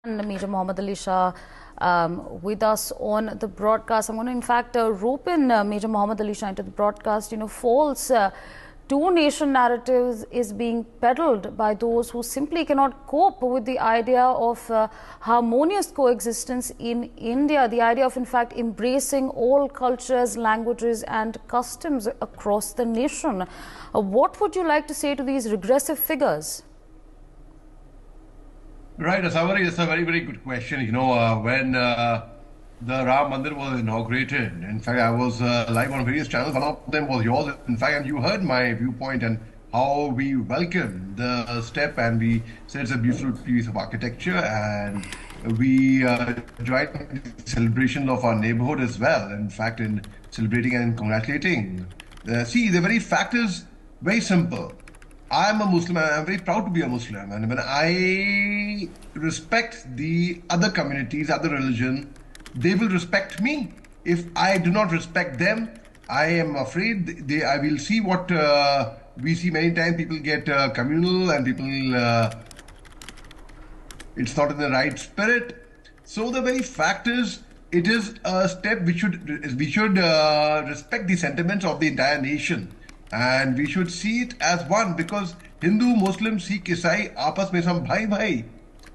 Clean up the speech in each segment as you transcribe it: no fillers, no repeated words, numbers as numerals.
And Major Mohammed Ali Shah with us on the broadcast. I'm going to, in fact, rope in Major Mohammed Ali Shah into the broadcast. False two-nation narratives is being peddled by those who simply cannot cope with the idea of harmonious coexistence in India, the idea of, in fact, embracing all cultures, languages and customs across the nation. What would you like to say to these regressive figures? Right, Asawari, that's a very, very good question. When the Ram Mandir was inaugurated, in fact, I was live on various channels. One of them was yours. In fact, and you heard my viewpoint and how we welcome the step, and we said it's a beautiful piece of architecture, and we joined the celebration of our neighborhood as well. In fact, in celebrating and congratulating. See, the very fact is very simple. I'm a Muslim and I'm very proud to be a Muslim. And when I respect the other communities, other religion, they will respect me. If I do not respect them, I am afraid I will see what we see many times. People get communal and people, it's not in the right spirit. So the very fact is, it is a step we should respect the sentiments of the entire nation. And we should see it as one, because Hindu, Muslim, Sikh, Isai, आपस में सब भाई भाई,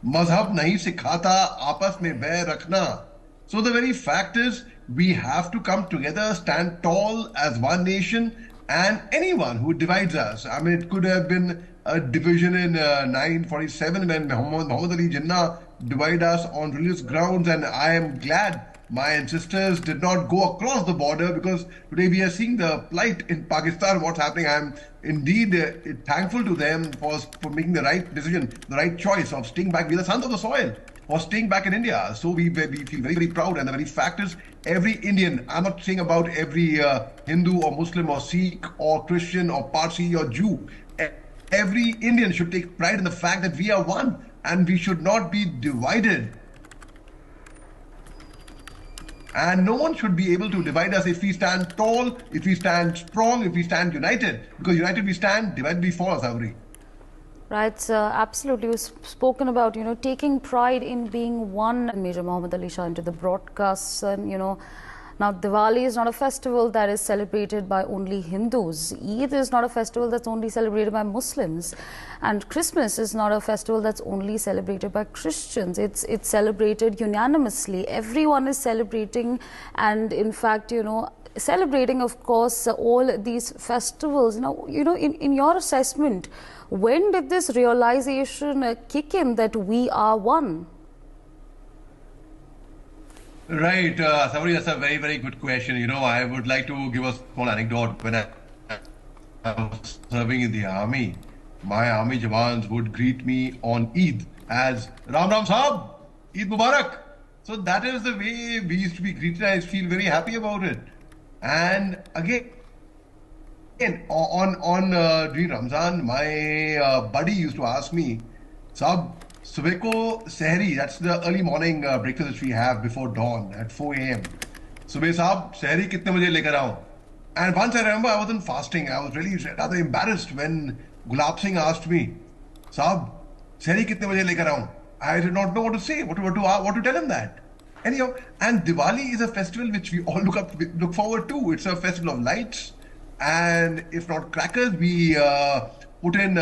मजहब नहीं सिखाता आपस में बैर रखना. So the very fact is, we have to come together, stand tall as one nation, and anyone who divides us. I mean, it could have been a division in 1947 when Mohd Ali Jinnah divided us on religious grounds, and I am glad my ancestors did not go across the border, because today we are seeing the plight in Pakistan, what's happening. I am indeed thankful to them for making the right decision, the right choice of staying back. We are the sons of the soil, or staying back in India. So we feel very, very proud. And the very fact is, every Indian, I'm not saying about every Hindu or Muslim or Sikh or Christian or Parsi or Jew, every Indian should take pride in the fact that we are one, and we should not be divided. And no one should be able to divide us if we stand tall, if we stand strong, if we stand united. Because united we stand, divided we fall, Savri. Right, absolutely. You've spoken about, taking pride in being one. Major Mohammed Ali Shah into the broadcasts, and, now Diwali is not a festival that is celebrated by only Hindus. Eid is not a festival that's only celebrated by Muslims. And Christmas is not a festival that's only celebrated by Christians. It's celebrated unanimously. Everyone is celebrating, and in fact, celebrating, of course, all these festivals. Now, in your assessment, when did this realization kick in that we are one? Right, Savri, that's a very, very good question. I would like to give a small anecdote. When I was serving in the army, my army jawans would greet me on Eid as Ram Ram Sahab, Eid Mubarak. So that is the way we used to be greeted. I feel very happy about it. And again, during Ramzan, my buddy used to ask me, Sahab, Subah ko sehri, that's the early morning breakfast which we have before dawn at 4 a.m. Subah sahab, sehri kitne baje lekar aao? And once I remember I wasn't fasting. I was really rather embarrassed when Gulab Singh asked me, Sahab, sehri kitne baje lekar aao? I did not know what to say, what to tell him that. Anyhow, and Diwali is a festival which we all look forward to. It's a festival of lights, and if not crackers, we put in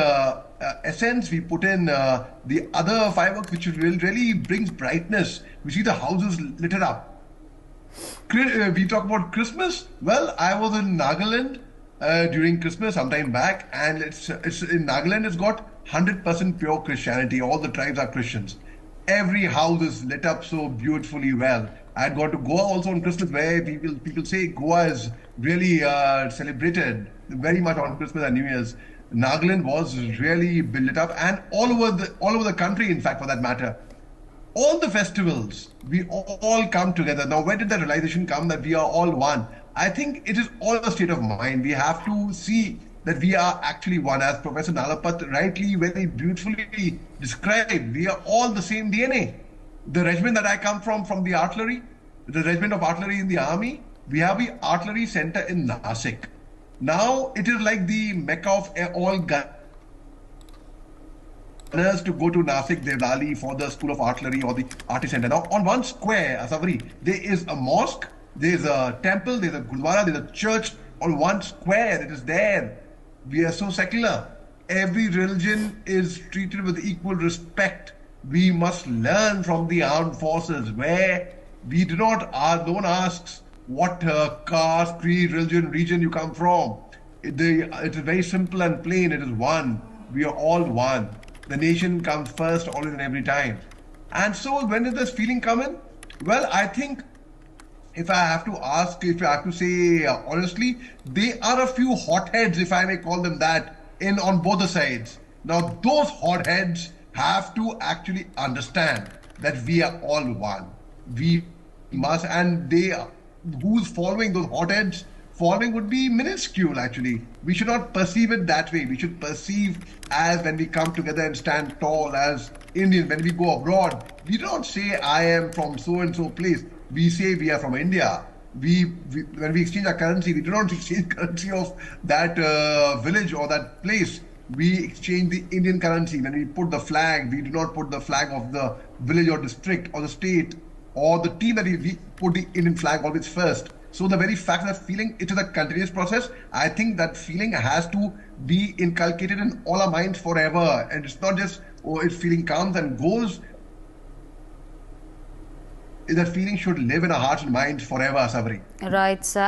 essence, we put in the other fireworks which really brings brightness. We see the houses lit up. We talk about Christmas. Well, I was in Nagaland during Christmas some time back, and it's in Nagaland. It's got 100% pure Christianity. All the tribes are Christians. Every house is lit up so beautifully well. I had gone to Goa also on Christmas, where people say Goa is really celebrated very much on Christmas and New Year's. Nagaland was really lit up, and all over the country, in fact, for that matter. All the festivals, we all come together. Now, where did that realization come that we are all one? I think it is all a state of mind. We have to see that we are actually one, as Professor Nalapat rightly, very beautifully described. We are all the same DNA. The regiment that I come from the artillery, the regiment of artillery in the army, we have the artillery center in Nasik. Now it is like the mecca of all guns. to go to Nasik, Devlali for the School of Artillery or the Artist Center. Now, on one square, Asavri, there is a mosque, there's a temple, there's a gurdwara, there's a church on one square. It is there. We are so secular. Every religion is treated with equal respect. We must learn from the armed forces where we do not, no one asks what caste, creed, religion, region you come from. It is very simple and plain. It is one. We are all one. The nation comes first, always and every time. And so, when did this feeling come in? Well, I think if I have to ask, if I have to say honestly, there are a few hotheads, if I may call them that, in on both the sides. Now, those hotheads have to actually understand that we are all one. We must, and they, who's following those hotheads, following would be minuscule actually. We should not perceive it that way. We should perceive as when we come together and stand tall as Indians, when we go abroad, we do not say I am from so and so place. We say we are from India. When we exchange our currency, we do not exchange currency of that village or that place. We exchange the Indian currency. When we put the flag, we do not put the flag of the village or district or the state or the team that we put the Indian flag always first. So the very fact that feeling, it is a continuous process. I think that feeling has to be inculcated in all our minds forever. And it's not just, oh, if feeling comes and goes. That feeling should live in our hearts and minds forever, Sabri. Right, sir.